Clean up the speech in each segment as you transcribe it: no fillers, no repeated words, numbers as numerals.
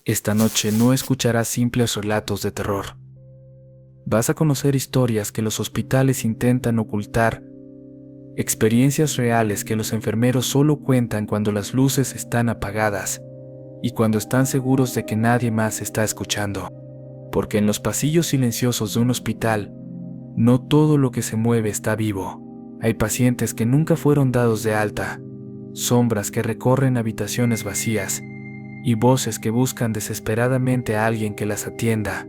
Esta noche no escucharás simples relatos de terror. Vas a conocer historias que los hospitales intentan ocultar, experiencias reales que los enfermeros solo cuentan cuando las luces están apagadas y cuando están seguros de que nadie más está escuchando. Porque en los pasillos silenciosos de un hospital, no todo lo que se mueve está vivo. Hay pacientes que nunca fueron dados de alta, sombras que recorren habitaciones vacías y voces que buscan desesperadamente a alguien que las atienda,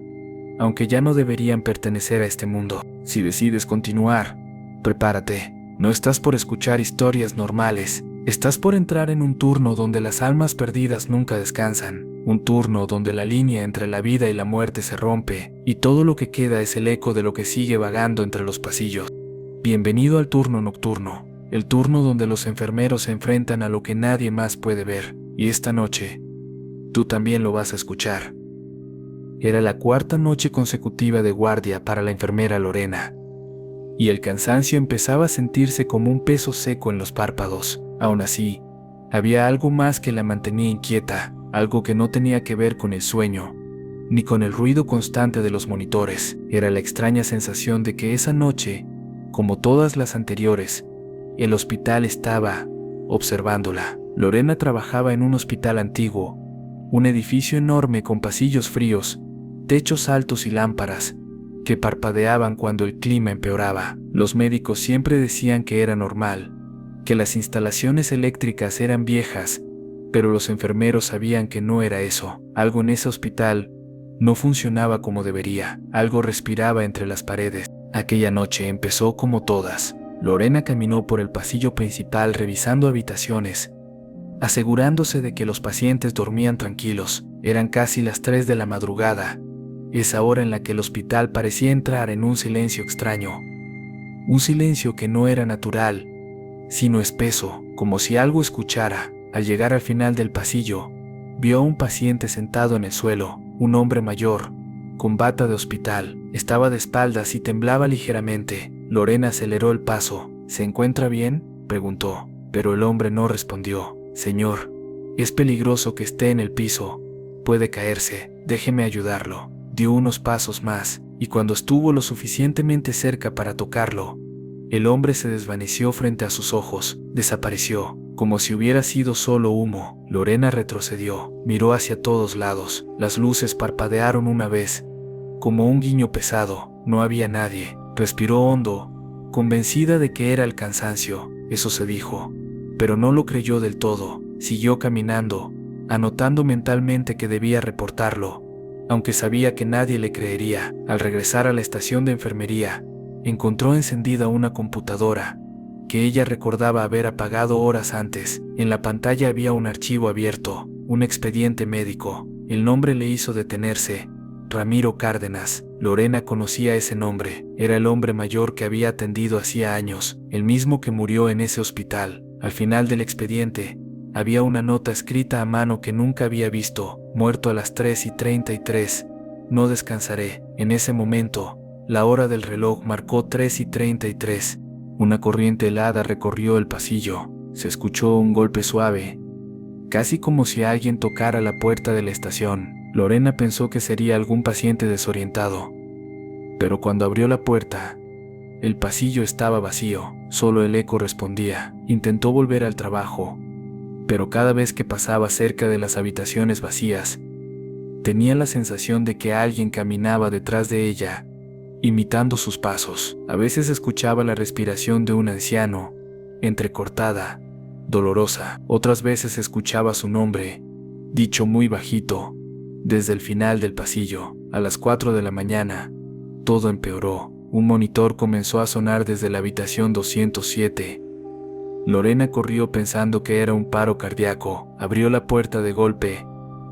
aunque ya no deberían pertenecer a este mundo. Si decides continuar, prepárate. No estás por escuchar historias normales, estás por entrar en un turno donde las almas perdidas nunca descansan, un turno donde la línea entre la vida y la muerte se rompe, y todo lo que queda es el eco de lo que sigue vagando entre los pasillos. Bienvenido al turno nocturno, el turno donde los enfermeros se enfrentan a lo que nadie más puede ver, y esta noche, tú también lo vas a escuchar. Era la cuarta noche consecutiva de guardia para la enfermera Lorena, y el cansancio empezaba a sentirse como un peso seco en los párpados. Aún así, había algo más que la mantenía inquieta, algo que no tenía que ver con el sueño, ni con el ruido constante de los monitores. Era la extraña sensación de que esa noche, como todas las anteriores, el hospital estaba observándola. Lorena trabajaba en un hospital antiguo, un edificio enorme con pasillos fríos, techos altos y lámparas que parpadeaban cuando el clima empeoraba. Los médicos siempre decían que era normal, que las instalaciones eléctricas eran viejas, pero los enfermeros sabían que no era eso. Algo en ese hospital no funcionaba como debería, algo respiraba entre las paredes. Aquella noche empezó como todas. Lorena caminó por el pasillo principal revisando habitaciones, asegurándose de que los pacientes dormían tranquilos. Eran casi las 3 de la madrugada, esa hora en la que el hospital parecía entrar en un silencio extraño. Un silencio que no era natural, sino espeso, como si algo escuchara. Al llegar al final del pasillo, vio a un paciente sentado en el suelo, un hombre mayor, con bata de hospital. Estaba de espaldas y temblaba ligeramente. Lorena aceleró el paso. ¿Se encuentra bien?, preguntó, pero el hombre no respondió. Señor, es peligroso que esté en el piso. Puede caerse. Déjeme ayudarlo. Dio unos pasos más, y cuando estuvo lo suficientemente cerca para tocarlo, el hombre se desvaneció frente a sus ojos, desapareció, como si hubiera sido solo humo. Lorena retrocedió, miró hacia todos lados. Las luces parpadearon una vez, como un guiño pesado. No había nadie. Respiró hondo, convencida de que era el cansancio. Eso se dijo, pero no lo creyó del todo. Siguió caminando, anotando mentalmente que debía reportarlo, aunque sabía que nadie le creería. Al regresar a la estación de enfermería, encontró encendida una computadora que ella recordaba haber apagado horas antes. En la pantalla había un archivo abierto, un expediente médico. El nombre le hizo detenerse: Ramiro Cárdenas. Lorena conocía ese nombre. Era el hombre mayor que había atendido hacía años, el mismo que murió en ese hospital. Al final del expediente había una nota escrita a mano que nunca había visto: muerto a las 3:33. No descansaré. En ese momento, la hora del reloj marcó 3:33. Una corriente helada recorrió el pasillo. Se escuchó un golpe suave, casi como si alguien tocara la puerta de la estación. Lorena pensó que sería algún paciente desorientado, pero cuando abrió la puerta, el pasillo estaba vacío. Solo el eco respondía. Intentó volver al trabajo, pero cada vez que pasaba cerca de las habitaciones vacías, tenía la sensación de que alguien caminaba detrás de ella, imitando sus pasos. A veces escuchaba la respiración de un anciano, entrecortada, dolorosa. Otras veces escuchaba su nombre, dicho muy bajito, desde el final del pasillo. A las 4 de la mañana, todo empeoró. Un monitor comenzó a sonar desde la habitación 207. Lorena corrió pensando que era un paro cardíaco. Abrió la puerta de golpe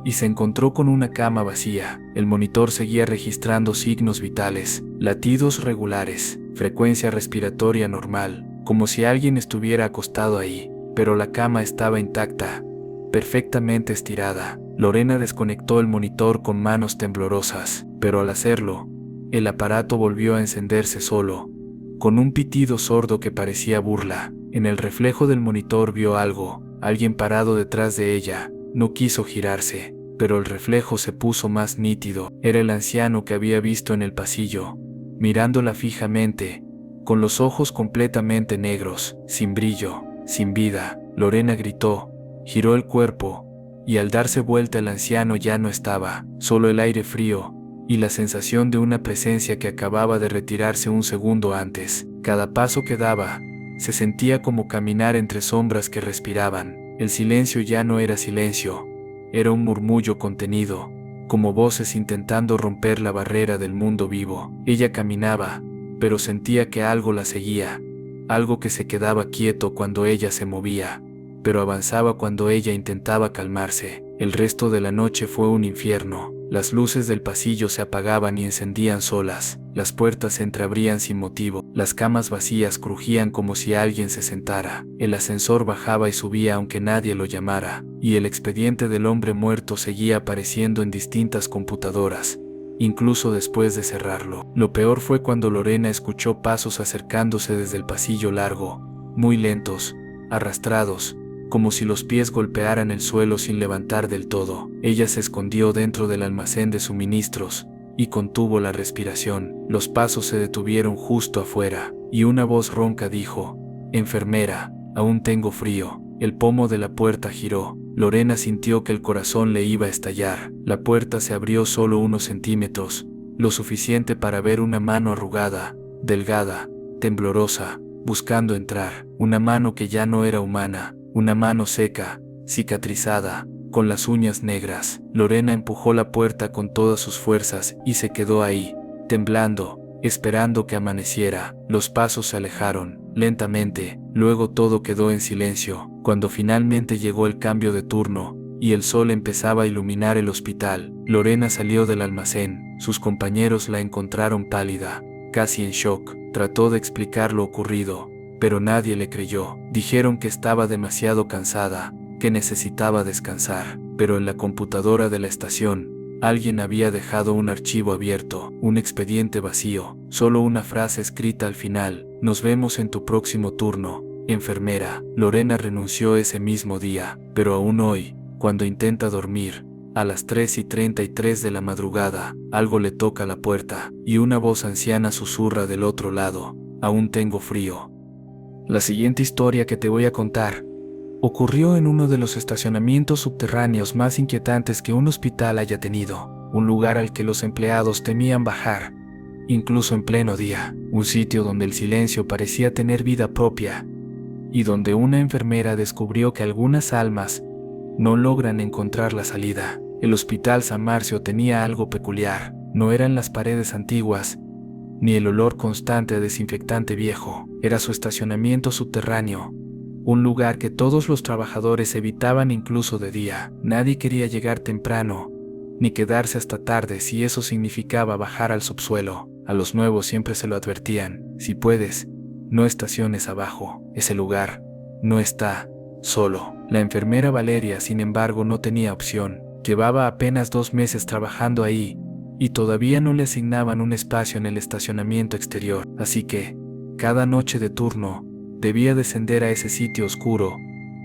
y se encontró con una cama vacía. El monitor seguía registrando signos vitales, latidos regulares, frecuencia respiratoria normal, como si alguien estuviera acostado ahí, pero la cama estaba intacta, perfectamente estirada. Lorena desconectó el monitor con manos temblorosas, pero al hacerlo, el aparato volvió a encenderse solo, con un pitido sordo que parecía burla. En el reflejo del monitor vio algo, alguien parado detrás de ella. No quiso girarse. pero el reflejo se puso más nítido. Era el anciano que había visto en el pasillo, mirándola fijamente, con los ojos completamente negros, sin brillo, sin vida. Lorena gritó, giró el cuerpo, y al darse vuelta el anciano ya no estaba, solo el aire frío, y la sensación de una presencia que acababa de retirarse un segundo antes. Cada paso que daba, se sentía como caminar entre sombras que respiraban. El silencio ya no era silencio, era un murmullo contenido, como voces intentando romper la barrera del mundo vivo. Ella caminaba, pero sentía que algo la seguía, algo que se quedaba quieto cuando ella se movía, pero avanzaba cuando ella intentaba calmarse. El resto de la noche fue un infierno. Las luces del pasillo se apagaban y encendían solas, las puertas se entreabrían sin motivo, las camas vacías crujían como si alguien se sentara, el ascensor bajaba y subía aunque nadie lo llamara, y el expediente del hombre muerto seguía apareciendo en distintas computadoras, incluso después de cerrarlo. Lo peor fue cuando Lorena escuchó pasos acercándose desde el pasillo largo, muy lentos, arrastrados, como si los pies golpearan el suelo sin levantar del todo. Ella se escondió dentro del almacén de suministros y contuvo la respiración. Los pasos se detuvieron justo afuera, y una voz ronca dijo: «Enfermera, aún tengo frío». El pomo de la puerta giró. Lorena sintió que el corazón le iba a estallar. La puerta se abrió solo unos centímetros, lo suficiente para ver una mano arrugada, delgada, temblorosa, buscando entrar. Una mano que ya no era humana. Una mano seca, cicatrizada, con las uñas negras. Lorena empujó la puerta con todas sus fuerzas y se quedó ahí, temblando, esperando que amaneciera. Los pasos se alejaron, lentamente, luego todo quedó en silencio. Cuando finalmente llegó el cambio de turno, y el sol empezaba a iluminar el hospital, Lorena salió del almacén. Sus compañeros la encontraron pálida, casi en shock. Trató de explicar lo ocurrido, pero nadie le creyó. Dijeron que estaba demasiado cansada, que necesitaba descansar, pero en la computadora de la estación, alguien había dejado un archivo abierto, un expediente vacío, solo una frase escrita al final: «Nos vemos en tu próximo turno, enfermera». Lorena renunció ese mismo día, pero aún hoy, cuando intenta dormir, a las 3:33 de la madrugada, algo le toca la puerta, y una voz anciana susurra del otro lado: «Aún tengo frío». La siguiente historia que te voy a contar ocurrió en uno de los estacionamientos subterráneos más inquietantes que un hospital haya tenido, un lugar al que los empleados temían bajar, incluso en pleno día, un sitio donde el silencio parecía tener vida propia, y donde una enfermera descubrió que algunas almas no logran encontrar la salida. El Hospital San Marcio tenía algo peculiar. No eran las paredes antiguas, ni el olor constante a desinfectante viejo. Era su estacionamiento subterráneo, un lugar que todos los trabajadores evitaban incluso de día. Nadie quería llegar temprano, ni quedarse hasta tarde si eso significaba bajar al subsuelo. A los nuevos siempre se lo advertían: si puedes, no estaciones abajo, ese lugar no está solo. La enfermera Valeria, sin embargo, no tenía opción. Llevaba apenas 2 meses trabajando ahí, y todavía no le asignaban un espacio en el estacionamiento exterior, así que, cada noche de turno, debía descender a ese sitio oscuro,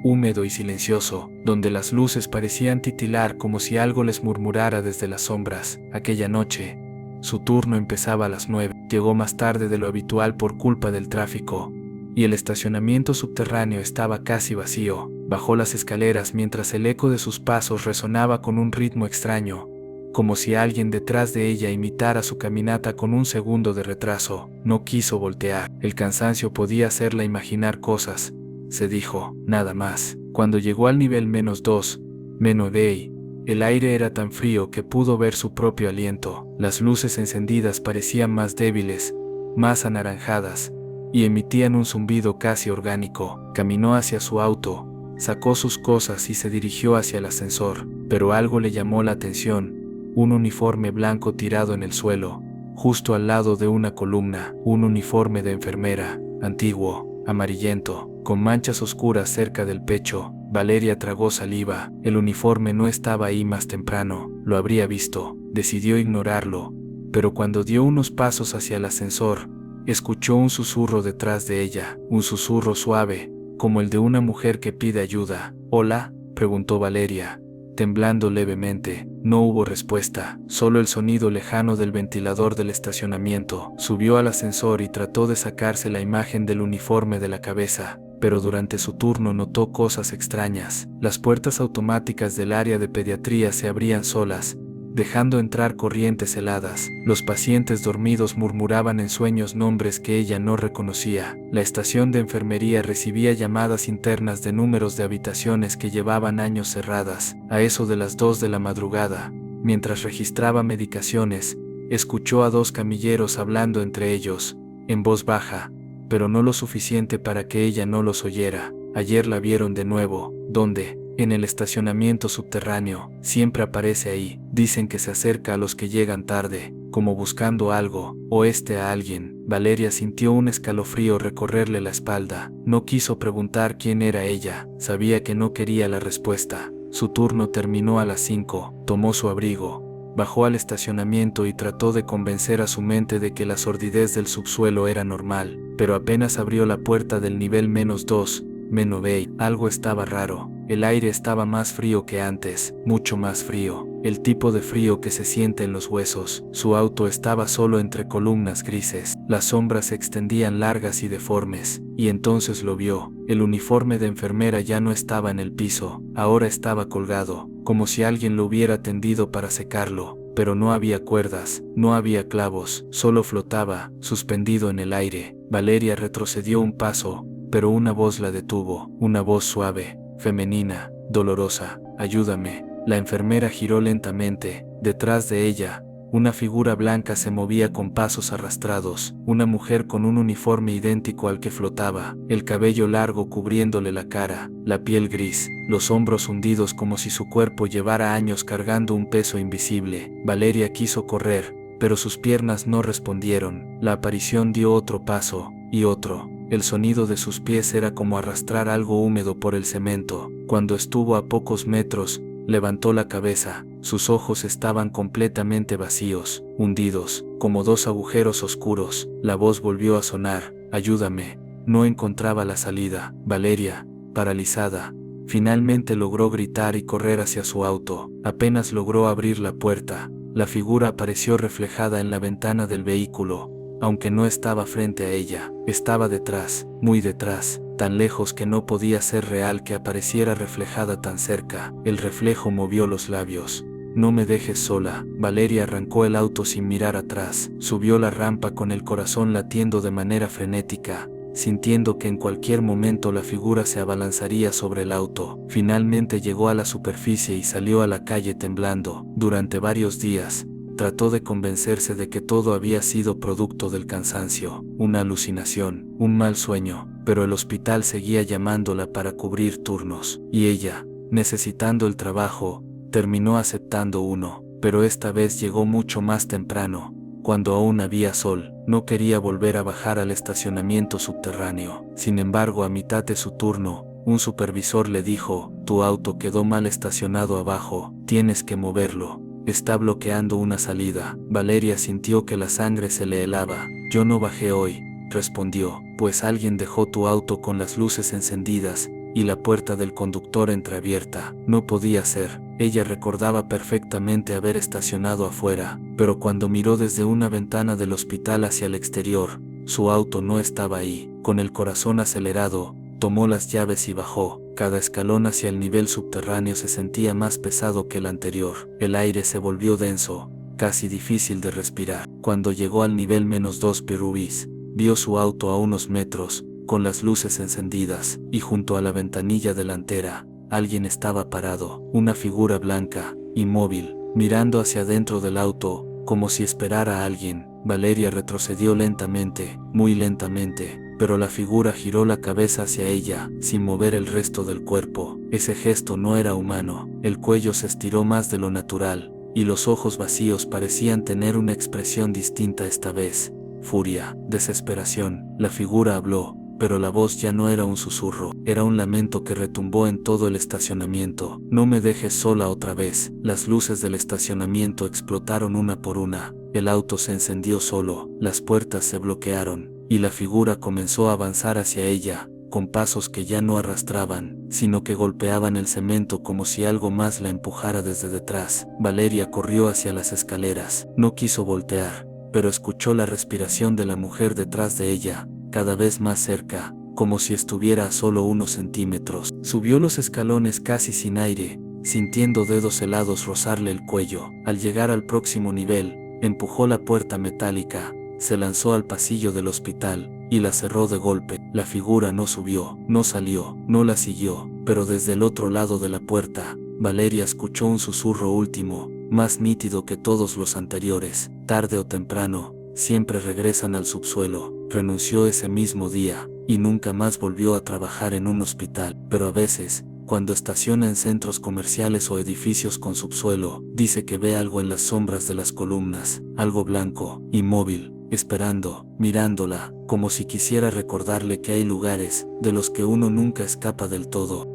húmedo y silencioso, donde las luces parecían titilar como si algo les murmurara desde las sombras. Aquella noche, su turno empezaba a las 9. Llegó más tarde de lo habitual por culpa del tráfico, y el estacionamiento subterráneo estaba casi vacío. Bajó las escaleras mientras el eco de sus pasos resonaba con un ritmo extraño, como si alguien detrás de ella imitara su caminata con un segundo de retraso. No quiso voltear. El cansancio podía hacerla imaginar cosas, se dijo, nada más. Cuando llegó al nivel -2, Menodei, el aire era tan frío que pudo ver su propio aliento. Las luces encendidas parecían más débiles, más anaranjadas, y emitían un zumbido casi orgánico. Caminó hacia su auto, sacó sus cosas y se dirigió hacia el ascensor, pero algo le llamó la atención: un uniforme blanco tirado en el suelo, justo al lado de una columna, un uniforme de enfermera, antiguo, amarillento, con manchas oscuras cerca del pecho. Valeria tragó saliva. El uniforme no estaba ahí más temprano, lo habría visto. Decidió ignorarlo, pero cuando dio unos pasos hacia el ascensor, escuchó un susurro detrás de ella, un susurro suave, como el de una mujer que pide ayuda. «¿Hola?», preguntó Valeria, temblando levemente. No hubo respuesta, solo el sonido lejano del ventilador del estacionamiento. Subió al ascensor y trató de sacarse la imagen del uniforme de la cabeza, pero durante su turno notó cosas extrañas. Las puertas automáticas del área de pediatría se abrían solas, dejando entrar corrientes heladas. Los pacientes dormidos murmuraban en sueños nombres que ella no reconocía. La estación de enfermería recibía llamadas internas de números de habitaciones que llevaban años cerradas. A eso de las 2 de la madrugada, mientras registraba medicaciones, escuchó a 2 camilleros hablando entre ellos, en voz baja, pero no lo suficiente para que ella no los oyera. Ayer la vieron de nuevo. ¿Dónde? En el estacionamiento subterráneo. Siempre aparece ahí. Dicen que se acerca a los que llegan tarde, como buscando algo, o a alguien. Valeria sintió un escalofrío recorrerle la espalda. No quiso preguntar quién era ella. Sabía que no quería la respuesta. Su turno terminó a las 5. Tomó su abrigo, bajó al estacionamiento y trató de convencer a su mente de que la sordidez del subsuelo era normal, pero apenas abrió la puerta del nivel -2, -B, algo estaba raro. El aire estaba más frío que antes, mucho más frío, el tipo de frío que se siente en los huesos. Su auto estaba solo entre columnas grises, las sombras se extendían largas y deformes, y entonces lo vio. El uniforme de enfermera ya no estaba en el piso, ahora estaba colgado, como si alguien lo hubiera tendido para secarlo, pero no había cuerdas, no había clavos, solo flotaba, suspendido en el aire. Valeria retrocedió un paso, pero una voz la detuvo, una voz suave, femenina, dolorosa. Ayúdame. La enfermera giró lentamente. Detrás de ella, una figura blanca se movía con pasos arrastrados, una mujer con un uniforme idéntico al que flotaba, el cabello largo cubriéndole la cara, la piel gris, los hombros hundidos como si su cuerpo llevara años cargando un peso invisible. Valeria quiso correr, pero sus piernas no respondieron. La aparición dio otro paso, y otro. El sonido de sus pies era como arrastrar algo húmedo por el cemento. Cuando estuvo a pocos metros, levantó la cabeza. Sus ojos estaban completamente vacíos, hundidos, como 2 agujeros oscuros. La voz volvió a sonar. Ayúdame. No encontraba la salida. Valeria, paralizada, finalmente logró gritar y correr hacia su auto. Apenas logró abrir la puerta, la figura apareció reflejada en la ventana del vehículo. Aunque no estaba frente a ella, estaba detrás, muy detrás, tan lejos que no podía ser real que apareciera reflejada tan cerca. El reflejo movió los labios. No me dejes sola. Valeria arrancó el auto sin mirar atrás, subió la rampa con el corazón latiendo de manera frenética, sintiendo que en cualquier momento la figura se abalanzaría sobre el auto. Finalmente llegó a la superficie y salió a la calle temblando. Durante varios días, trató de convencerse de que todo había sido producto del cansancio, una alucinación, un mal sueño, pero el hospital seguía llamándola para cubrir turnos, y ella, necesitando el trabajo, terminó aceptando uno, pero esta vez llegó mucho más temprano, cuando aún había sol. No quería volver a bajar al estacionamiento subterráneo. Sin embargo, a mitad de su turno, un supervisor le dijo: tu auto quedó mal estacionado abajo, tienes que moverlo. Está bloqueando una salida. Valeria sintió que la sangre se le helaba. Yo no bajé hoy, respondió, pues alguien dejó tu auto con las luces encendidas y la puerta del conductor entreabierta. No podía ser. Ella recordaba perfectamente haber estacionado afuera, pero cuando miró desde una ventana del hospital hacia el exterior, su auto no estaba ahí. Con el corazón acelerado, tomó las llaves y bajó. Cada escalón hacia el nivel subterráneo se sentía más pesado que el anterior. El aire se volvió denso, casi difícil de respirar. Cuando llegó al nivel -2 Perubis, vio su auto a unos metros, con las luces encendidas, y junto a la ventanilla delantera, alguien estaba parado, una figura blanca, inmóvil, mirando hacia dentro del auto, como si esperara a alguien. Valeria retrocedió lentamente, muy lentamente, pero la figura giró la cabeza hacia ella, sin mover el resto del cuerpo. Ese gesto no era humano. El cuello se estiró más de lo natural, y los ojos vacíos parecían tener una expresión distinta esta vez: furia, desesperación. La figura habló, pero la voz ya no era un susurro, era un lamento que retumbó en todo el estacionamiento. No me dejes sola otra vez. Las luces del estacionamiento explotaron una por una. El auto se encendió solo, las puertas se bloquearon, y la figura comenzó a avanzar hacia ella, con pasos que ya no arrastraban, sino que golpeaban el cemento como si algo más la empujara desde detrás. Valeria corrió hacia las escaleras. No quiso voltear, pero escuchó la respiración de la mujer detrás de ella, cada vez más cerca, como si estuviera a solo unos centímetros. Subió los escalones casi sin aire, sintiendo dedos helados rozarle el cuello. Al llegar al próximo nivel, empujó la puerta metálica, se lanzó al pasillo del hospital y la cerró de golpe. La figura no subió, no salió, no la siguió, pero desde el otro lado de la puerta, Valeria escuchó un susurro último, más nítido que todos los anteriores. Tarde o temprano, siempre regresan al subsuelo. Renunció ese mismo día y nunca más volvió a trabajar en un hospital, pero a veces, cuando estaciona en centros comerciales o edificios con subsuelo, dice que ve algo en las sombras de las columnas, algo blanco, inmóvil, esperando, mirándola, como si quisiera recordarle que hay lugares de los que uno nunca escapa del todo.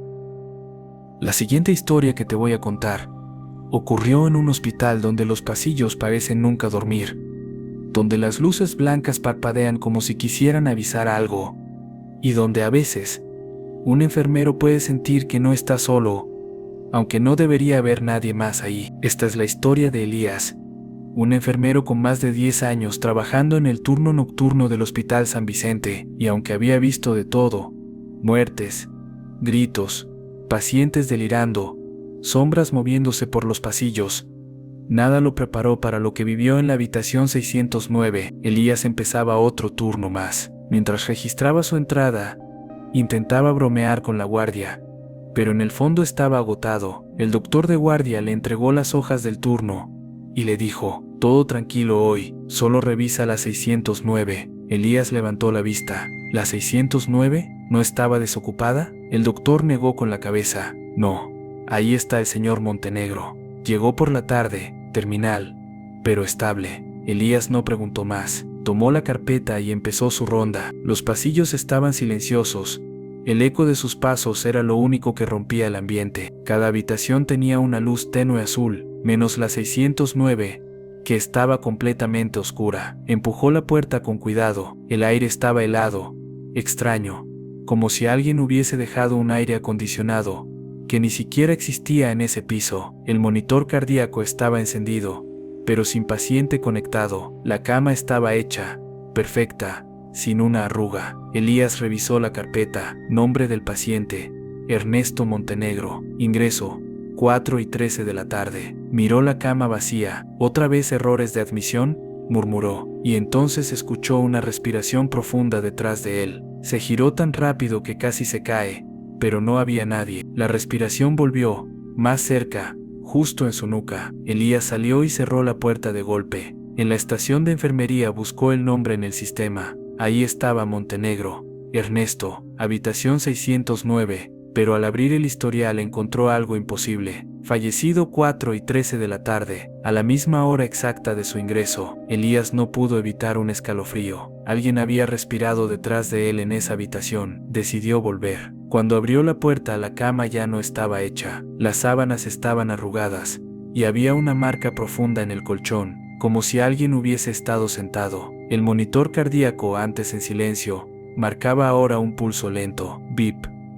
La siguiente historia que te voy a contar ocurrió en un hospital donde los pasillos parecen nunca dormir, donde las luces blancas parpadean como si quisieran avisar algo, y donde a veces un enfermero puede sentir que no está solo, aunque no debería haber nadie más ahí. Esta es la historia de Elías, un enfermero con más de 10 años trabajando en el turno nocturno del Hospital San Vicente, y aunque había visto de todo, muertes, gritos, pacientes delirando, sombras moviéndose por los pasillos, nada lo preparó para lo que vivió en la habitación 609. Elías empezaba otro turno más. Mientras registraba su entrada, intentaba bromear con la guardia, pero en el fondo estaba agotado. El doctor de guardia le entregó las hojas del turno y le dijo: todo tranquilo hoy, solo revisa la 609. Elías levantó la vista. ¿La 609 no estaba desocupada? El doctor negó con la cabeza. No, ahí está el señor Montenegro. Llegó por la tarde, terminal, pero estable. Elías no preguntó más. Tomó la carpeta y empezó su ronda. Los pasillos estaban silenciosos. El eco de sus pasos era lo único que rompía el ambiente. Cada habitación tenía una luz tenue azul, menos la 609, que estaba completamente oscura. Empujó la puerta con cuidado. El aire estaba helado, extraño, como si alguien hubiese dejado un aire acondicionado, que ni siquiera existía en ese piso. El monitor cardíaco estaba encendido, pero sin paciente conectado. La cama estaba hecha, perfecta, sin una arruga. Elías revisó la carpeta. Nombre del paciente: Ernesto Montenegro. Ingreso: 4:13 de la tarde. Miró la cama vacía. ¿Otra vez errores de admisión?, murmuró, y entonces escuchó una respiración profunda detrás de él. Se giró tan rápido que casi se cae, pero no había nadie. La respiración volvió, más cerca, justo en su nuca. Elías salió y cerró la puerta de golpe. En la estación de enfermería buscó el nombre en el sistema. Ahí estaba: Montenegro, Ernesto, habitación 609, pero al abrir el historial encontró algo imposible. Fallecido 4:13 de la tarde, a la misma hora exacta de su ingreso. Elías no pudo evitar un escalofrío. Alguien había respirado detrás de él en esa habitación. Decidió volver. Cuando abrió la puerta, la cama ya no estaba hecha. Las sábanas estaban arrugadas, y había una marca profunda en el colchón, como si alguien hubiese estado sentado. El monitor cardíaco, antes en silencio, marcaba ahora un pulso lento. Bip,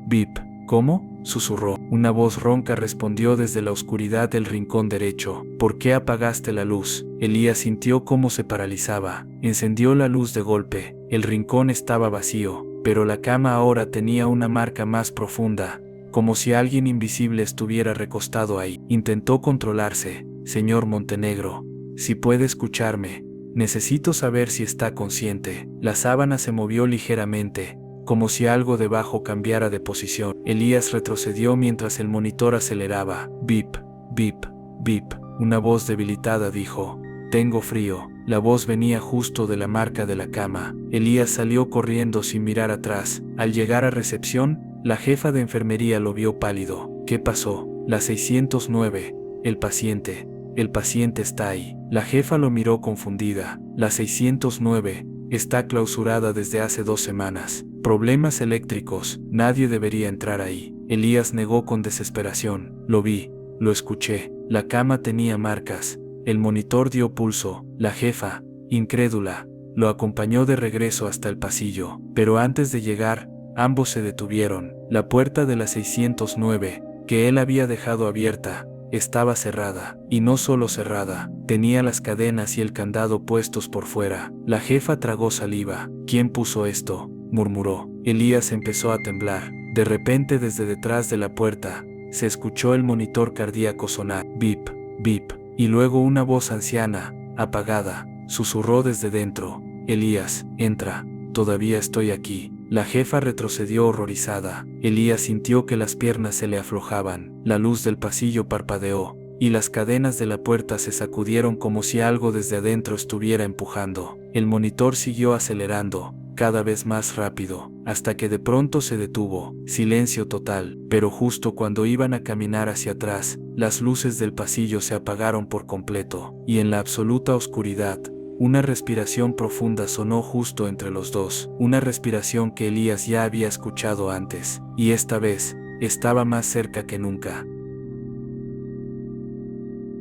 bip. ¿Cómo?, susurró. Una voz ronca respondió desde la oscuridad del rincón derecho. ¿Por qué apagaste la luz? Elías sintió cómo se paralizaba. Encendió la luz de golpe. El rincón estaba vacío, pero la cama ahora tenía una marca más profunda, como si alguien invisible estuviera recostado ahí. Intentó controlarse. Señor Montenegro, si puede escucharme, necesito saber si está consciente. La sábana se movió ligeramente, como si algo debajo cambiara de posición. Elías retrocedió mientras el monitor aceleraba. Bip, bip, bip. Una voz debilitada dijo: tengo frío. La voz venía justo de la marca de la cama. Elías salió corriendo sin mirar atrás. Al llegar a recepción, la jefa de enfermería lo vio pálido. ¿Qué pasó? La 609. El paciente está ahí. La jefa lo miró confundida. La 609 está clausurada desde hace 2 semanas. Problemas eléctricos. Nadie debería entrar ahí. Elías negó con desesperación. Lo vi, lo escuché. La cama tenía marcas. El monitor dio pulso. La jefa, incrédula, lo acompañó de regreso hasta el pasillo. Pero antes de llegar, Ambos se detuvieron. La puerta de la 609, que él había dejado abierta, estaba cerrada, y no solo cerrada, tenía las cadenas y el candado puestos por fuera. La jefa tragó saliva. ¿Quién puso esto?, murmuró. Elías empezó a temblar. De repente, desde detrás de la puerta, se escuchó el monitor cardíaco sonar. Bip, bip, y luego una voz anciana, apagada, susurró desde dentro: Elías, entra, todavía estoy aquí. La jefa retrocedió horrorizada. Elías sintió que las piernas se le aflojaban. La luz del pasillo parpadeó, y las cadenas de la puerta se sacudieron como si algo desde adentro estuviera empujando. El monitor siguió acelerando, cada vez más rápido, hasta que de pronto se detuvo. Silencio total, pero justo cuando iban a caminar hacia atrás, las luces del pasillo se apagaron por completo, y en la absoluta oscuridad, una respiración profunda sonó justo entre los dos, una respiración que Elías ya había escuchado antes, y esta vez, estaba más cerca que nunca.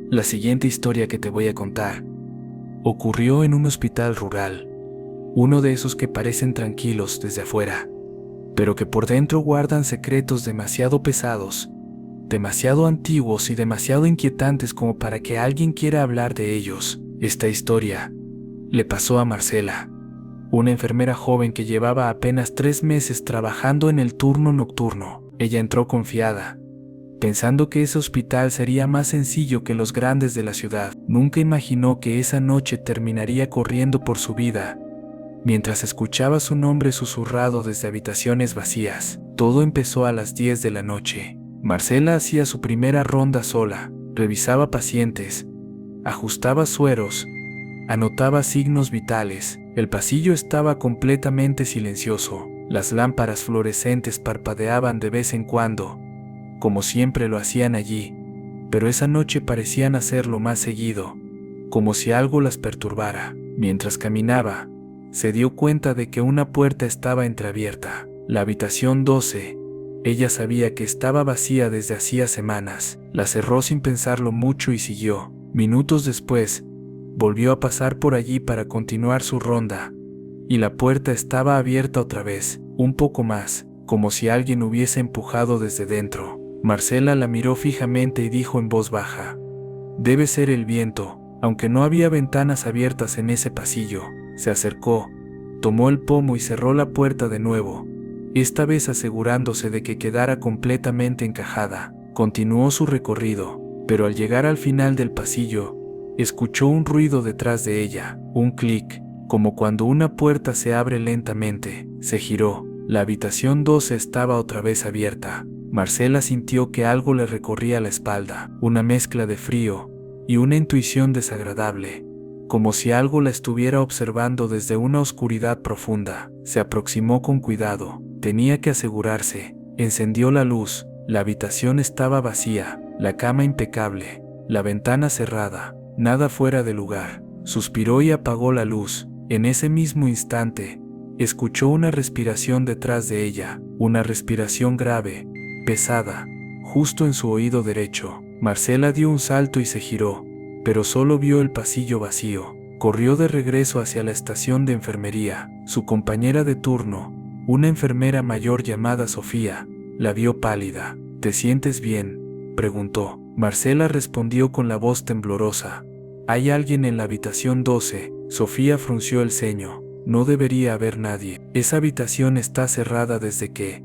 La siguiente historia que te voy a contar ocurrió en un hospital rural, uno de esos que parecen tranquilos desde afuera, pero que por dentro guardan secretos demasiado pesados, demasiado antiguos y demasiado inquietantes como para que alguien quiera hablar de ellos. Esta historia le pasó a Marcela, una enfermera joven que llevaba apenas 3 meses trabajando en el turno nocturno. Ella entró confiada, pensando que ese hospital sería más sencillo que los grandes de la ciudad. Nunca imaginó que esa noche terminaría corriendo por su vida, mientras escuchaba su nombre susurrado desde habitaciones vacías. Todo empezó a las 10 de la noche. Marcela hacía su primera ronda sola, revisaba pacientes, ajustaba sueros, anotaba signos vitales. El pasillo estaba completamente silencioso. Las lámparas fluorescentes parpadeaban de vez en cuando, como siempre lo hacían allí, pero esa noche parecían hacerlo más seguido, como si algo las perturbara. Mientras caminaba, se dio cuenta de que una puerta estaba entreabierta. La habitación 12, ella sabía que estaba vacía desde hacía semanas. La cerró sin pensarlo mucho y siguió. Minutos después, volvió a pasar por allí para continuar su ronda, y la puerta estaba abierta otra vez, un poco más, como si alguien hubiese empujado desde dentro. Marcela la miró fijamente y dijo en voz baja: «Debe ser el viento», aunque no había ventanas abiertas en ese pasillo. Se acercó, tomó el pomo y cerró la puerta de nuevo, esta vez asegurándose de que quedara completamente encajada. Continuó su recorrido, pero al llegar al final del pasillo, escuchó un ruido detrás de ella, un clic, como cuando una puerta se abre lentamente. Se giró. La habitación 12 estaba otra vez abierta. Marcela sintió que algo le recorría la espalda, una mezcla de frío y una intuición desagradable, como si algo la estuviera observando desde una oscuridad profunda. Se aproximó con cuidado. Tenía que asegurarse. Encendió la luz. La habitación estaba vacía, la cama impecable, la ventana cerrada, nada fuera de lugar. Suspiró y apagó la luz. En ese mismo instante, escuchó una respiración detrás de ella, una respiración grave, pesada, justo en su oído derecho. Marcela dio un salto y se giró, pero solo vio el pasillo vacío. Corrió de regreso hacia la estación de enfermería. Su compañera de turno, una enfermera mayor llamada Sofía, la vio pálida. «¿Te sientes bien?», preguntó. Marcela respondió con la voz temblorosa: «¿Hay alguien en la habitación 12?» Sofía frunció el ceño. «No debería haber nadie. Esa habitación está cerrada desde que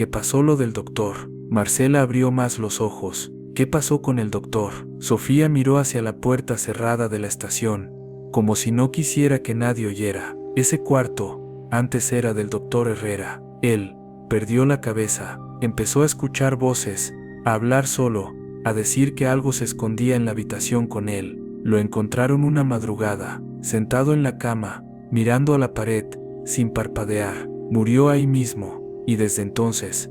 pasó lo del doctor». Marcela abrió más los ojos. «¿Qué pasó con el doctor?». Sofía miró hacia la puerta cerrada de la estación, como si no quisiera que nadie oyera. «Ese cuarto antes era del doctor Herrera. Él perdió la cabeza». Empezó a escuchar voces, a hablar solo, a decir que algo se escondía en la habitación con él. Lo encontraron una madrugada, sentado en la cama, mirando a la pared, sin parpadear. Murió ahí mismo, y desde entonces,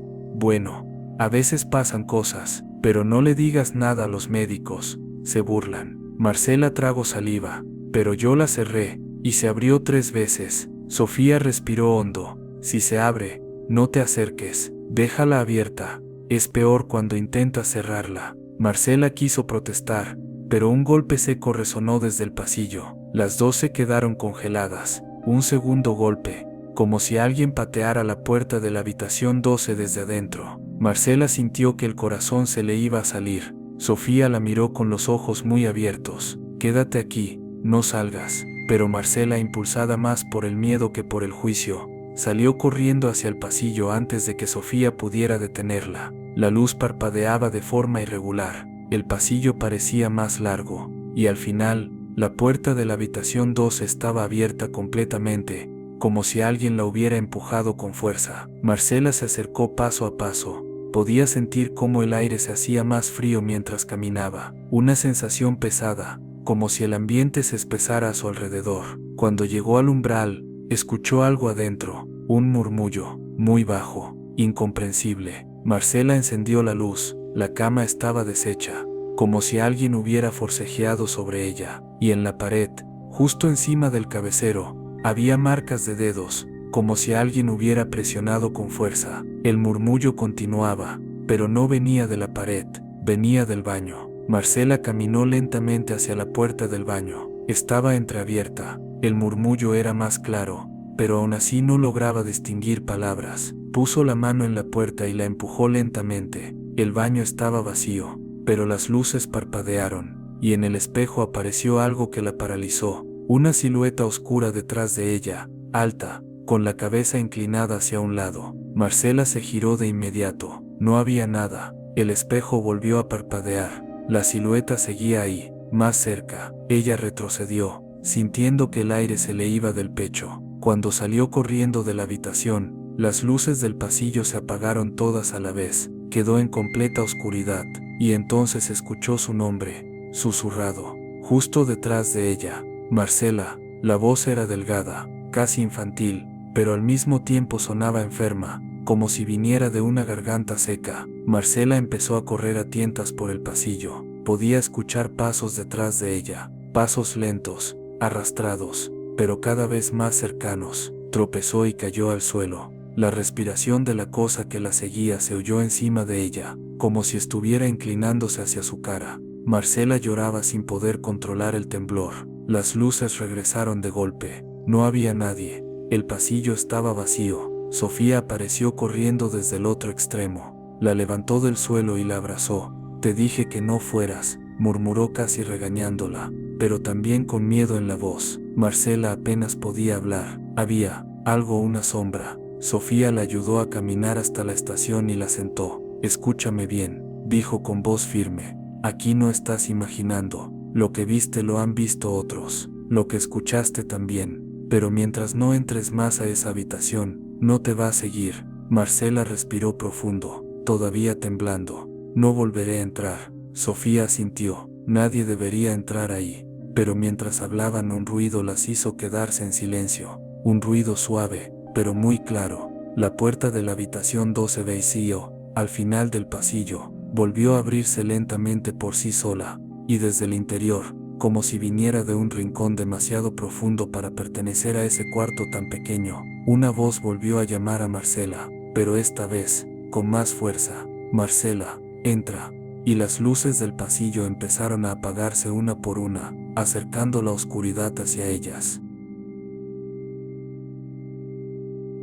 a veces pasan cosas, pero no le digas nada a los médicos, se burlan. Marcela tragó saliva, pero yo la cerré, y se abrió 3 veces. Sofía respiró hondo. «Si se abre, no te acerques, déjala abierta, es peor cuando intentas cerrarla». Marcela quiso protestar, pero un golpe seco resonó desde el pasillo. Las 12 quedaron congeladas. Un segundo golpe, como si alguien pateara la puerta de la habitación 12 desde adentro. Marcela sintió que el corazón se le iba a salir. Sofía la miró con los ojos muy abiertos. «Quédate aquí, no salgas». Pero Marcela, impulsada más por el miedo que por el juicio, salió corriendo hacia el pasillo antes de que Sofía pudiera detenerla. La luz parpadeaba de forma irregular. El pasillo parecía más largo, y al final, la puerta de la habitación 12 estaba abierta completamente, como si alguien la hubiera empujado con fuerza. Marcela se acercó paso a paso. Podía sentir cómo el aire se hacía más frío mientras caminaba. Una sensación pesada, como si el ambiente se espesara a su alrededor. Cuando llegó al umbral, escuchó algo adentro, un murmullo, muy bajo, incomprensible. Marcela encendió la luz. La cama estaba deshecha, como si alguien hubiera forcejeado sobre ella, y en la pared, justo encima del cabecero, había marcas de dedos, como si alguien hubiera presionado con fuerza. El murmullo continuaba, pero no venía de la pared, venía del baño. Marcela caminó lentamente hacia la puerta del baño. Estaba entreabierta. El murmullo era más claro, pero aún así no lograba distinguir palabras. Puso la mano en la puerta y la empujó lentamente. El baño estaba vacío, pero las luces parpadearon, y en el espejo apareció algo que la paralizó. Una silueta oscura detrás de ella, alta, con la cabeza inclinada hacia un lado. Marcela se giró de inmediato. No había nada. El espejo volvió a parpadear. La silueta seguía ahí, más cerca. Ella retrocedió, sintiendo que el aire se le iba del pecho. Cuando salió corriendo de la habitación, las luces del pasillo se apagaron todas a la vez. Quedó en completa oscuridad, y entonces escuchó su nombre, susurrado, justo detrás de ella. Marcela. La voz era delgada, casi infantil, pero al mismo tiempo sonaba enferma, como si viniera de una garganta seca. Marcela empezó a correr a tientas por el pasillo. Podía escuchar pasos detrás de ella, pasos lentos, arrastrados, pero cada vez más cercanos. Tropezó y cayó al suelo. La respiración de la cosa que la seguía se oyó encima de ella, como si estuviera inclinándose hacia su cara. Marcela lloraba sin poder controlar el temblor. Las luces regresaron de golpe. No había nadie. El pasillo estaba vacío. Sofía apareció corriendo desde el otro extremo. La levantó del suelo y la abrazó. «Te dije que no fueras», murmuró casi regañándola, pero también con miedo en la voz. Marcela apenas podía hablar. Había algo, una sombra. Sofía la ayudó a caminar hasta la estación y la sentó. «Escúchame bien», dijo con voz firme. «Aquí no estás imaginando. Lo que viste lo han visto otros. Lo que escuchaste también. Pero mientras no entres más a esa habitación, no te va a seguir». Marcela respiró profundo, todavía temblando. «No volveré a entrar». Sofía asintió. Nadie debería entrar ahí. Pero mientras hablaban, un ruido las hizo quedarse en silencio. Un ruido suave, pero muy claro. La puerta de la habitación 12 vacío, al final del pasillo, volvió a abrirse lentamente por sí sola, y desde el interior, como si viniera de un rincón demasiado profundo para pertenecer a ese cuarto tan pequeño, una voz volvió a llamar a Marcela, pero esta vez, con más fuerza. «Marcela, entra». Y las luces del pasillo empezaron a apagarse una por una, acercando la oscuridad hacia ellas.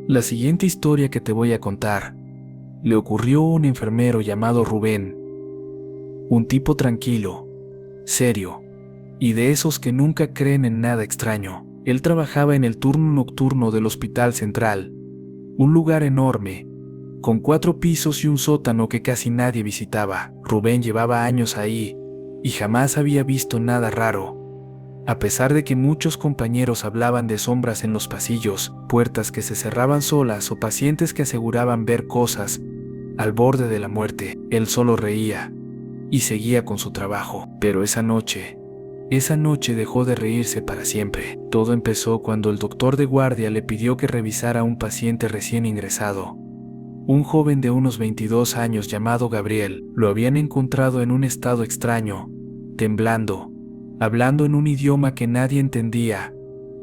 La siguiente historia que te voy a contar le ocurrió a un enfermero llamado Rubén, un tipo tranquilo, serio, y de esos que nunca creen en nada extraño. Él trabajaba en el turno nocturno del Hospital Central, un lugar enorme, con 4 pisos y un sótano que casi nadie visitaba. Rubén llevaba años ahí, y jamás había visto nada raro. A pesar de que muchos compañeros hablaban de sombras en los pasillos, puertas que se cerraban solas o pacientes que aseguraban ver cosas al borde de la muerte, él solo reía y seguía con su trabajo. Pero esa noche dejó de reírse para siempre. Todo empezó cuando el doctor de guardia le pidió que revisara a un paciente recién ingresado. Un joven de unos 22 años llamado Gabriel. Lo habían encontrado en un estado extraño, temblando, hablando en un idioma que nadie entendía,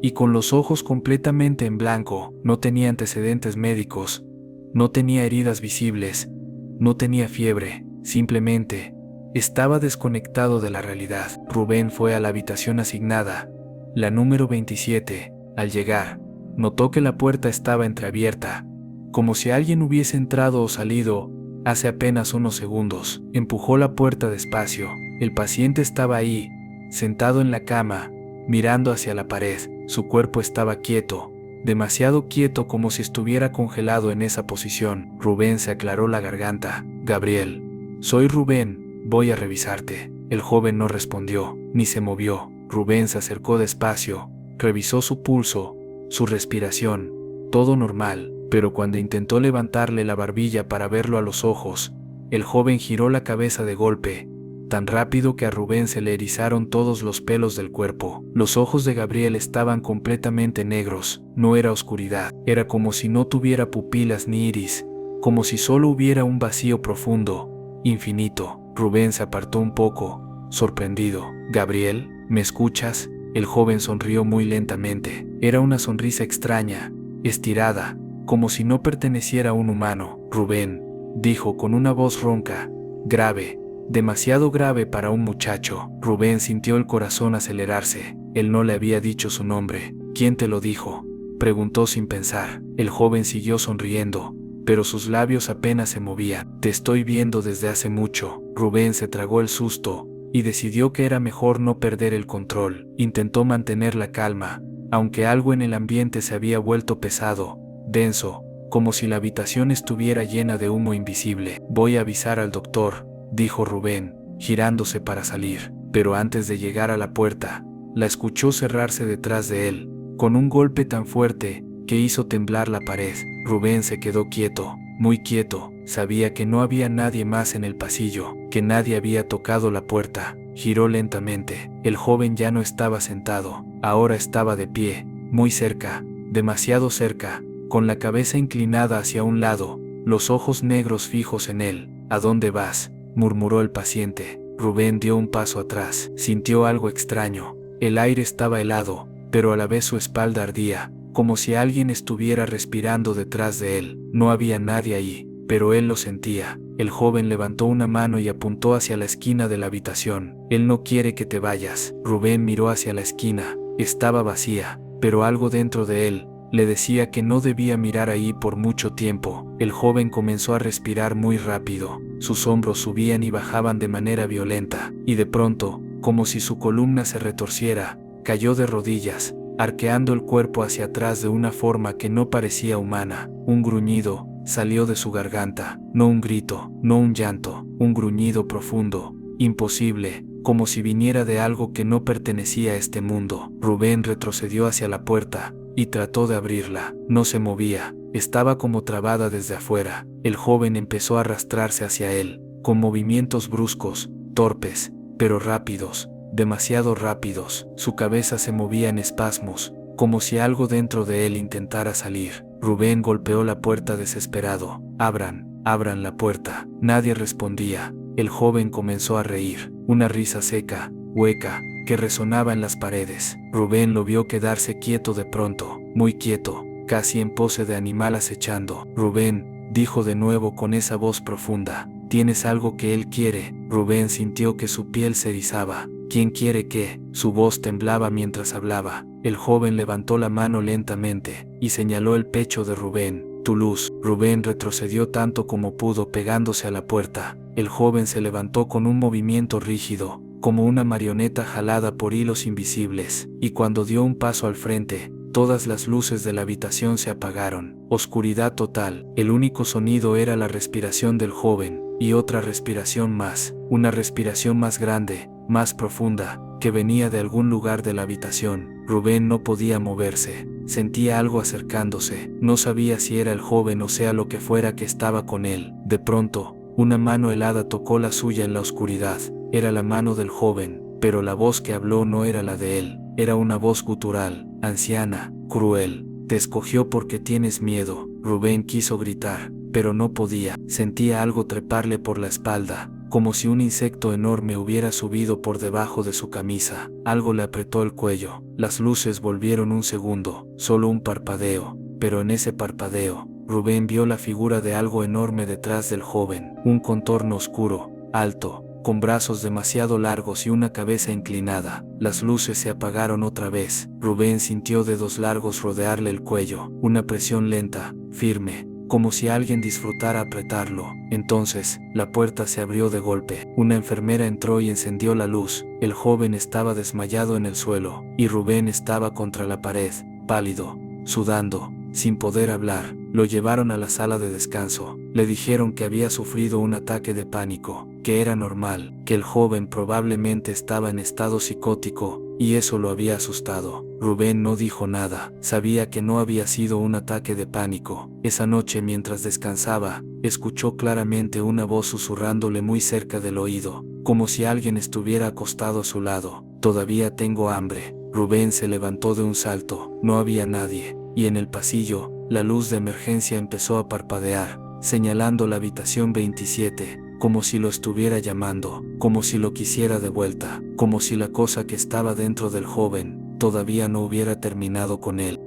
y con los ojos completamente en blanco. No tenía antecedentes médicos, no tenía heridas visibles, no tenía fiebre, simplemente estaba desconectado de la realidad. Rubén fue a la habitación asignada, la número 27. Al llegar, Notó que la puerta estaba entreabierta, como si alguien hubiese entrado o salido hace apenas unos segundos. Empujó la puerta despacio. El paciente estaba ahí, sentado en la cama, mirando hacia la pared. Su cuerpo estaba quieto, demasiado quieto, como si estuviera congelado en esa posición. Rubén se aclaró la garganta. Gabriel, soy Rubén, voy a revisarte. El joven no respondió, ni se movió. Rubén se acercó despacio, revisó su pulso, su respiración, todo normal, pero cuando intentó levantarle la barbilla para verlo a los ojos, el joven giró la cabeza de golpe, tan rápido que a Rubén se le erizaron todos los pelos del cuerpo. Los ojos de Gabriel estaban completamente negros, no era oscuridad, era como si no tuviera pupilas ni iris, como si solo hubiera un vacío profundo, infinito. Rubén se apartó un poco, sorprendido. Gabriel, ¿me escuchas? El joven sonrió muy lentamente. Era una sonrisa extraña, estirada, como si no perteneciera a un humano. Rubén, dijo con una voz ronca, grave, demasiado grave para un muchacho. Rubén sintió el corazón acelerarse. Él no le había dicho su nombre. ¿Quién te lo dijo?, preguntó sin pensar. El joven siguió sonriendo, pero sus labios apenas se movían. Te estoy viendo desde hace mucho. Rubén se tragó el susto y decidió que era mejor no perder el control. Intentó mantener la calma, aunque algo en el ambiente se había vuelto pesado, denso, como si la habitación estuviera llena de humo invisible. Voy a avisar al doctor, dijo Rubén, girándose para salir, pero antes de llegar a la puerta, la escuchó cerrarse detrás de él, con un golpe tan fuerte que hizo temblar la pared. Rubén se quedó quieto, muy quieto. Sabía que no había nadie más en el pasillo, que nadie había tocado la puerta. Giró lentamente. El joven ya no estaba sentado, ahora estaba de pie, muy cerca, demasiado cerca, con la cabeza inclinada hacia un lado, los ojos negros fijos en él. ¿A dónde vas?, murmuró el paciente. Rubén dio un paso atrás. Sintió algo extraño. El aire estaba helado, pero a la vez su espalda ardía, como si alguien estuviera respirando detrás de él. No había nadie ahí, pero él lo sentía. El joven levantó una mano y apuntó hacia la esquina de la habitación. Él no quiere que te vayas. Rubén miró hacia la esquina. Estaba vacía, pero algo dentro de él le decía que no debía mirar ahí por mucho tiempo. El joven comenzó a respirar muy rápido. Sus hombros subían y bajaban de manera violenta, y de pronto, como si su columna se retorciera, cayó de rodillas, arqueando el cuerpo hacia atrás de una forma que no parecía humana. Un gruñido salió de su garganta, no un grito, no un llanto, un gruñido profundo, imposible, como si viniera de algo que no pertenecía a este mundo. Rubén retrocedió hacia la puerta y trató de abrirla. No se movía, estaba como trabada desde afuera. El joven empezó a arrastrarse hacia él, con movimientos bruscos, torpes, pero rápidos, demasiado rápidos. Su cabeza se movía en espasmos, como si algo dentro de él intentara salir. Rubén golpeó la puerta desesperado. Abran, abran la puerta. Nadie respondía. El joven comenzó a reír, una risa seca, hueca, que resonaba en las paredes. Rubén lo vio quedarse quieto de pronto, muy quieto, casi en pose de animal acechando. Rubén, dijo de nuevo con esa voz profunda, ¿tienes algo que él quiere? Rubén sintió que su piel se erizaba. ¿Quién quiere qué? Su voz temblaba mientras hablaba. El joven levantó la mano lentamente y señaló el pecho de Rubén. Tu luz. Rubén retrocedió tanto como pudo pegándose a la puerta. El joven se levantó con un movimiento rígido, como una marioneta jalada por hilos invisibles, y cuando dio un paso al frente, todas las luces de la habitación se apagaron. Oscuridad total. El único sonido era la respiración del joven, y otra respiración más, una respiración más grande, más profunda, que venía de algún lugar de la habitación. Rubén no podía moverse, sentía algo acercándose, no sabía si era el joven o sea lo que fuera que estaba con él. De pronto, una mano helada tocó la suya en la oscuridad. Era la mano del joven, pero la voz que habló no era la de él, era una voz gutural, anciana, cruel. Te escogió porque tienes miedo. Rubén quiso gritar, pero no podía. Sentía algo treparle por la espalda, como si un insecto enorme hubiera subido por debajo de su camisa. Algo le apretó el cuello. Las luces volvieron un segundo, solo un parpadeo, pero en ese parpadeo, Rubén vio la figura de algo enorme detrás del joven, un contorno oscuro, alto, con brazos demasiado largos y una cabeza inclinada. Las luces se apagaron otra vez. Rubén sintió dedos largos rodearle el cuello, una presión lenta, firme, como si alguien disfrutara apretarlo. Entonces, la puerta se abrió de golpe. Una enfermera entró y encendió la luz. El joven estaba desmayado en el suelo, y Rubén estaba contra la pared, pálido, sudando, sin poder hablar. Lo llevaron a la sala de descanso. Le dijeron que había sufrido un ataque de pánico, que era normal, que el joven probablemente estaba en estado psicótico, y eso lo había asustado. Rubén no dijo nada. Sabía que no había sido un ataque de pánico. Esa noche, mientras descansaba, escuchó claramente una voz susurrándole muy cerca del oído, como si alguien estuviera acostado a su lado. «Todavía tengo hambre». Rubén se levantó de un salto. No había nadie, y en el pasillo, la luz de emergencia empezó a parpadear, señalando la habitación 27, como si lo estuviera llamando, como si lo quisiera de vuelta, como si la cosa que estaba dentro del joven todavía no hubiera terminado con él.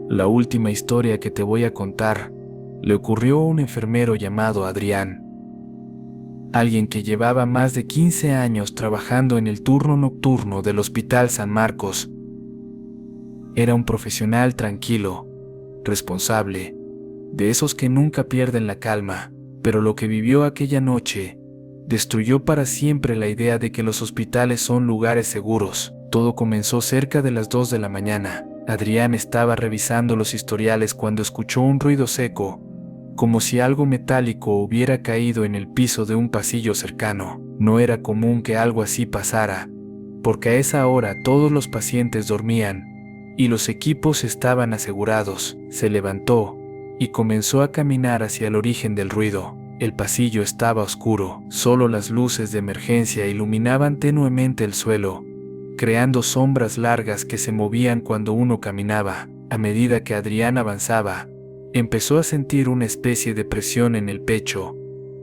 La última historia que te voy a contar le ocurrió a un enfermero llamado Adrián, alguien que llevaba más de 15 años trabajando en el turno nocturno del Hospital San Marcos. Era un profesional tranquilo, responsable, de esos que nunca pierden la calma, pero lo que vivió aquella noche destruyó para siempre la idea de que los hospitales son lugares seguros. Todo comenzó cerca de las 2 de la mañana. Adrián estaba revisando los historiales cuando escuchó un ruido seco, como si algo metálico hubiera caído en el piso de un pasillo cercano. No era común que algo así pasara, porque a esa hora todos los pacientes dormían y los equipos estaban asegurados. Se levantó y comenzó a caminar hacia el origen del ruido. El pasillo estaba oscuro, solo las luces de emergencia iluminaban tenuemente el suelo, creando sombras largas que se movían cuando uno caminaba. A medida que Adrián avanzaba, empezó a sentir una especie de presión en el pecho,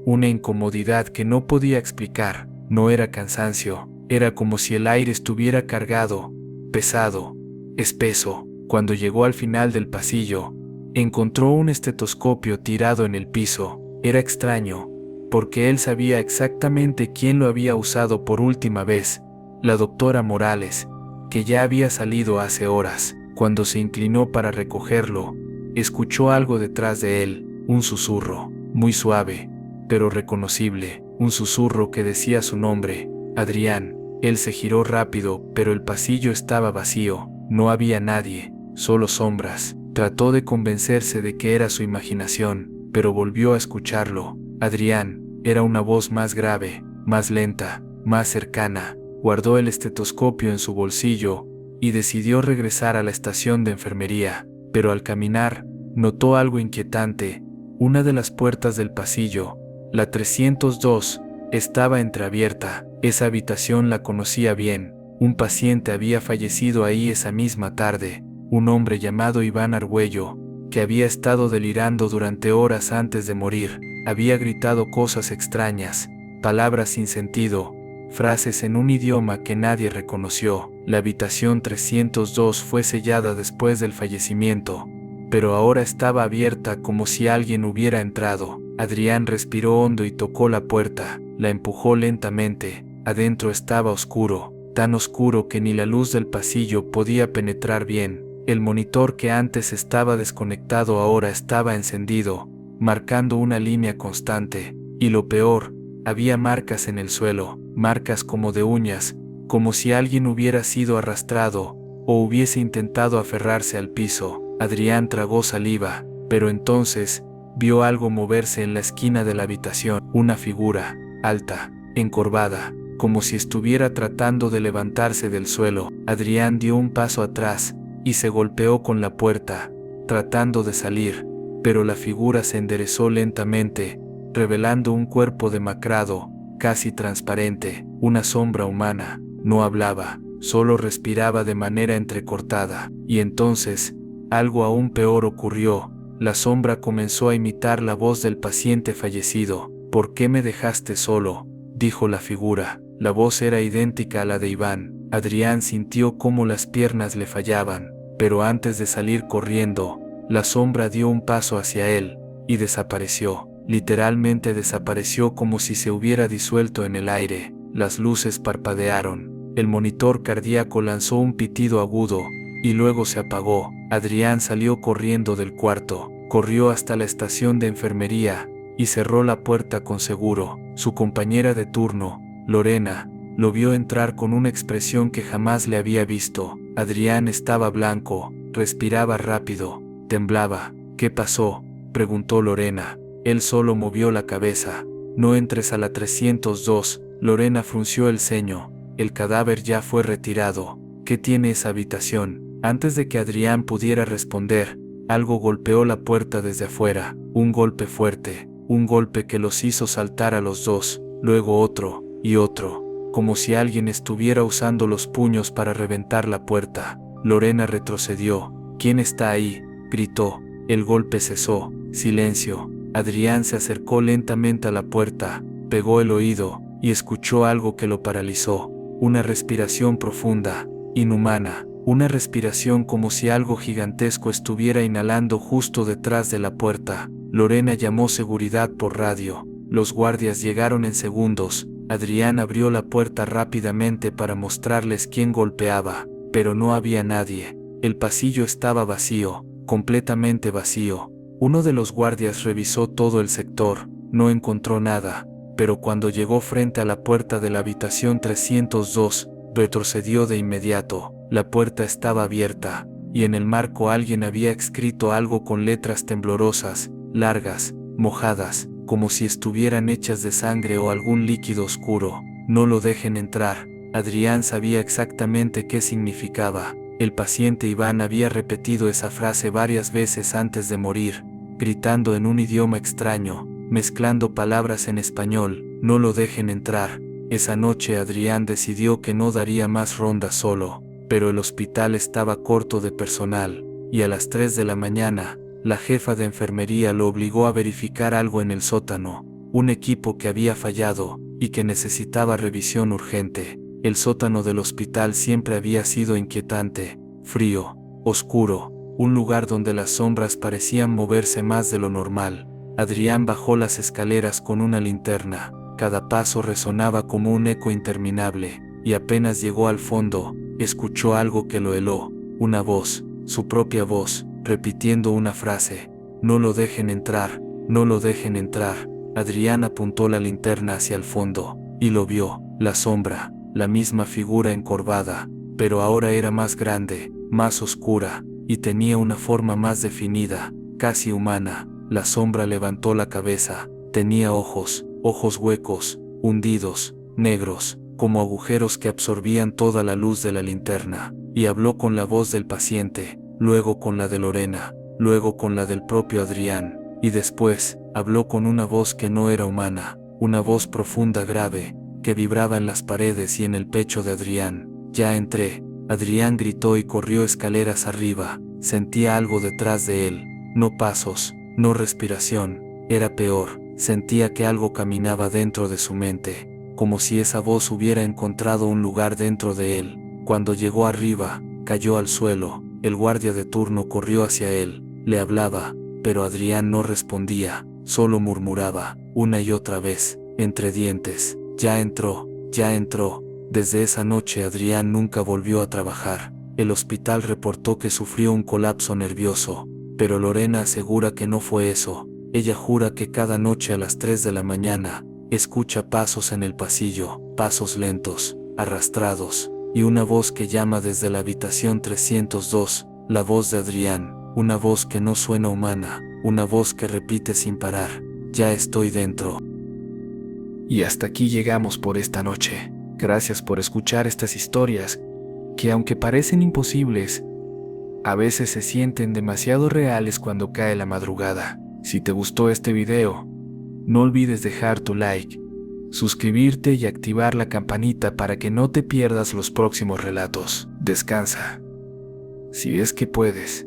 una incomodidad que no podía explicar. No era cansancio, era como si el aire estuviera cargado, pesado, espeso. Cuando llegó al final del pasillo, encontró un estetoscopio tirado en el piso. Era extraño, porque él sabía exactamente quién lo había usado por última vez: la doctora Morales, que ya había salido hace horas. Cuando se inclinó para recogerlo, escuchó algo detrás de él, un susurro, muy suave, pero reconocible, un susurro que decía su nombre, Adrián. Él se giró rápido, pero el pasillo estaba vacío, no había nadie, solo sombras. Trató de convencerse de que era su imaginación, pero volvió a escucharlo. Adrián, era una voz más grave, más lenta, más cercana. Guardó el estetoscopio en su bolsillo y decidió regresar a la estación de enfermería, pero al caminar, notó algo inquietante. Una de las puertas del pasillo, la 302, estaba entreabierta. Esa habitación la conocía bien. Un paciente había fallecido ahí esa misma tarde, un hombre llamado Iván Argüello, que había estado delirando durante horas antes de morir. Había gritado cosas extrañas, palabras sin sentido, frases en un idioma que nadie reconoció. La habitación 302 fue sellada después del fallecimiento, pero ahora estaba abierta como si alguien hubiera entrado. Adrián respiró hondo y tocó la puerta. La empujó lentamente. Adentro estaba oscuro, tan oscuro que ni la luz del pasillo podía penetrar bien. El monitor que antes estaba desconectado ahora estaba encendido, marcando una línea constante. Y lo peor, había marcas en el suelo, marcas como de uñas, como si alguien hubiera sido arrastrado o hubiese intentado aferrarse al piso. Adrián tragó saliva, pero entonces vio algo moverse en la esquina de la habitación. Una figura, alta, encorvada, como si estuviera tratando de levantarse del suelo. Adrián dio un paso atrás y se golpeó con la puerta, tratando de salir, pero la figura se enderezó lentamente, revelando un cuerpo demacrado, casi transparente, una sombra humana. No hablaba, solo respiraba de manera entrecortada. Y entonces, algo aún peor ocurrió. La sombra comenzó a imitar la voz del paciente fallecido. «¿Por qué me dejaste solo?», dijo la figura. La voz era idéntica a la de Iván. Adrián sintió cómo las piernas le fallaban, pero antes de salir corriendo, la sombra dio un paso hacia él y desapareció. literalmente desapareció como si se hubiera disuelto en el aire. Las luces parpadearon. El monitor cardíaco lanzó un pitido agudo y luego se apagó. Adrián salió corriendo del cuarto, corrió hasta la estación de enfermería y cerró la puerta con seguro. Su compañera de turno, Lorena, lo vio entrar con una expresión que jamás le había visto. Adrián estaba blanco, respiraba rápido, temblaba. ¿Qué pasó?, preguntó Lorena. Él solo movió la cabeza. No entres a la 302. Lorena frunció el ceño. El cadáver ya fue retirado. ¿Qué tiene esa habitación? Antes de que Adrián pudiera responder, algo golpeó la puerta desde afuera. Un golpe fuerte, un golpe que los hizo saltar a los dos, luego otro y otro, como si alguien estuviera usando los puños para reventar la puerta. Lorena retrocedió. ¿Quién está ahí?, gritó. El golpe cesó. Silencio. Adrián se acercó lentamente a la puerta, pegó el oído y escuchó algo que lo paralizó. Una respiración profunda, inhumana, una respiración como si algo gigantesco estuviera inhalando justo detrás de la puerta. Lorena llamó seguridad por radio. Los guardias llegaron en segundos. Adrián abrió la puerta rápidamente para mostrarles quién golpeaba, pero no había nadie. El pasillo estaba vacío, completamente vacío. Uno de los guardias revisó todo el sector, no encontró nada, pero cuando llegó frente a la puerta de la habitación 302, retrocedió de inmediato. La puerta estaba abierta, y en el marco alguien había escrito algo con letras temblorosas, largas, mojadas, como si estuvieran hechas de sangre o algún líquido oscuro. No lo dejen entrar. Adrián sabía exactamente qué significaba. El paciente Iván había repetido esa frase varias veces antes de morir, gritando en un idioma extraño, mezclando palabras en español. No lo dejen entrar. Esa noche Adrián decidió que no daría más rondas solo, pero el hospital estaba corto de personal, y a las 3 de la mañana, la jefa de enfermería lo obligó a verificar algo en el sótano, un equipo que había fallado y que necesitaba revisión urgente. El sótano del hospital siempre había sido inquietante, frío, oscuro, un lugar donde las sombras parecían moverse más de lo normal. Adrián bajó las escaleras con una linterna. Cada paso resonaba como un eco interminable, y apenas llegó al fondo, escuchó algo que lo heló, una voz, su propia voz, repitiendo una frase: no lo dejen entrar, no lo dejen entrar. Adrián apuntó la linterna hacia el fondo, y lo vio, la sombra, la misma figura encorvada, pero ahora era más grande, más oscura, y tenía una forma más definida, casi humana. La sombra levantó la cabeza, tenía ojos huecos, hundidos, negros, como agujeros que absorbían toda la luz de la linterna, y habló con la voz del paciente, luego con la de Lorena, luego con la del propio Adrián, y después, habló con una voz que no era humana, una voz profunda, grave, que vibraba en las paredes y en el pecho de Adrián. Ya entré. Adrián gritó y corrió escaleras arriba. Sentía algo detrás de él, no pasos, no respiración, era peor. Sentía que algo caminaba dentro de su mente, como si esa voz hubiera encontrado un lugar dentro de él. Cuando llegó arriba, cayó al suelo. El guardia de turno corrió hacia él, le hablaba, pero Adrián no respondía, solo murmuraba, una y otra vez, entre dientes: ya entró, ya entró. Desde esa noche Adrián nunca volvió a trabajar. El hospital reportó que sufrió un colapso nervioso, pero Lorena asegura que no fue eso. Ella jura que cada noche a las 3 de la mañana, escucha pasos en el pasillo, pasos lentos, arrastrados, y una voz que llama desde la habitación 302, la voz de Adrián, una voz que no suena humana, una voz que repite sin parar: ya estoy dentro. Y hasta aquí llegamos por esta noche. Gracias por escuchar estas historias, que aunque parecen imposibles, a veces se sienten demasiado reales cuando cae la madrugada. Si te gustó este video, no olvides dejar tu like, suscribirte y activar la campanita para que no te pierdas los próximos relatos. Descansa, si es que puedes.